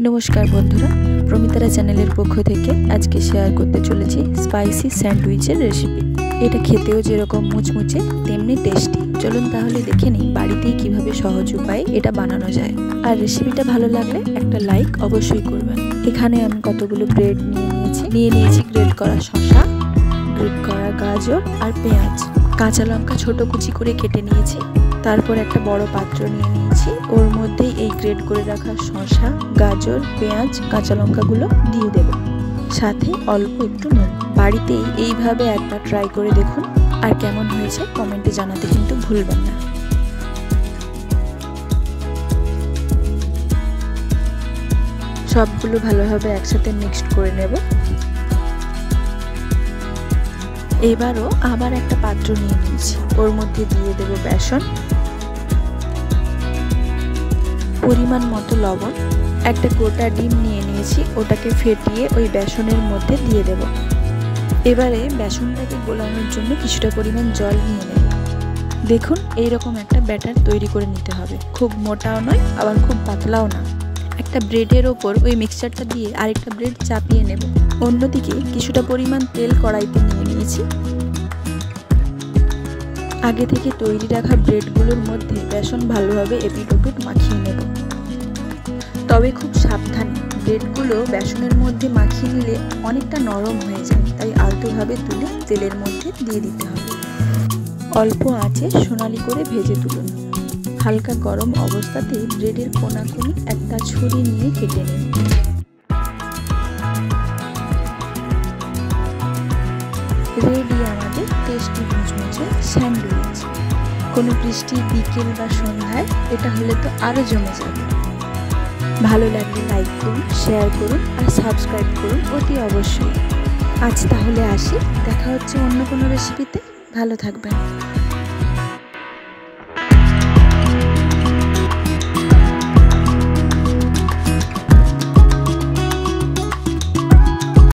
নমস্কার বন্ধুরা, প্রমিতারা চ্যানেলের পক্ষ থেকে আজকে শেয়ার করতে চলেছি স্পাইসি স্যান্ডউইচের রেসিপি। এটা খেতেও যেরকম মুচমুচে তেমনি টেস্টি। চলুন তাহলে দেখে নিই বাড়িতেই কিভাবে সহজ উপায়ে এটা বানানো যায়। আর রেসিপিটা ভালো লাগলে একটা লাইক অবশ্যই করবেন। এখানে আমি কতগুলো ব্রেড নিয়ে নিয়েছি গ্রেট করা শসা, গ্রেট করা গাজর আর পেঁয়াজ, কাঁচা লঙ্কা ছোট কুচি করে কেটে নিয়েছি। তারপর একটা বড় পাত্র নিয়ে নিয়েছি, ওর মধ্যেই এই গ্রেট করে রাখা শসা, গাজর, পেঁয়াজ, কাঁচা লঙ্কাগুলো দিয়ে দেব, সাথে অল্প একটু নুন। বাড়িতেই এইভাবে একবার ট্রাই করে দেখুন, আর কেমন হয়েছে কমেন্টে জানাতে কিন্তু ভুলবেন না। সবগুলো ভালোভাবে একসাথে মিক্সড করে নেব। এবারও আবার একটা পাত্র নিয়ে নিয়েছি, ওর মধ্যে দিয়ে দেব বেসন, পরিমাণ মতো লবণ, একটা গোটা ডিম নিয়ে নিয়েছি, ওটাকে ফেটিয়ে ওই বেসনের মধ্যে দিয়ে দেব। এবারে বেসনটাকে গোলানোর জন্য কিছুটা পরিমাণ জল নিয়ে নেব। দেখুন এইরকম একটা ব্যাটার তৈরি করে নিতে হবে, খুব মোটাও নয় আবার খুব পাতলাও না। একটা ব্রেডের ওপর ওই মিক্সচারটা দিয়ে আরেকটা ব্রেড চাপিয়ে নেব। অন্যদিকে কিছুটা পরিমাণ তেল কড়াইতে নিয়ে নিয়েছি। আগে থেকে তৈরি রাখা ব্রেডগুলোর মধ্যে বেসন ভালোভাবে এপিট ওপিট মাখিয়ে নেব। তবে খুব সাবধানে, ব্রেডগুলো বেসনের মধ্যে মাখিয়ে নিলে অনেকটা নরম হয়ে যায়, তাই আলতোভাবে তুলে তেলের মধ্যে দিয়ে দিতে হবে। অল্প আঁচে সোনালি করে ভেজে তুলুন। হালকা গরম অবস্থাতেই ব্রেডের কোনাকুনি একটা ছুরি নিয়ে কেটে নিন। রেডি আমাদের টেস্টি মুচমুচে স্যান্ডউইচ। কোনো বৃষ্টির বিকেল বা সন্ধ্যায় এটা হলে তো আরও জমে যাবে। ভালো লাগলে লাইক করুন, শেয়ার করুন আর সাবস্ক্রাইব করুন অতি অবশ্যই। আজ তাহলে আসি, দেখা হচ্ছে অন্য কোনো রেসিপিতে। ভালো থাকবেন।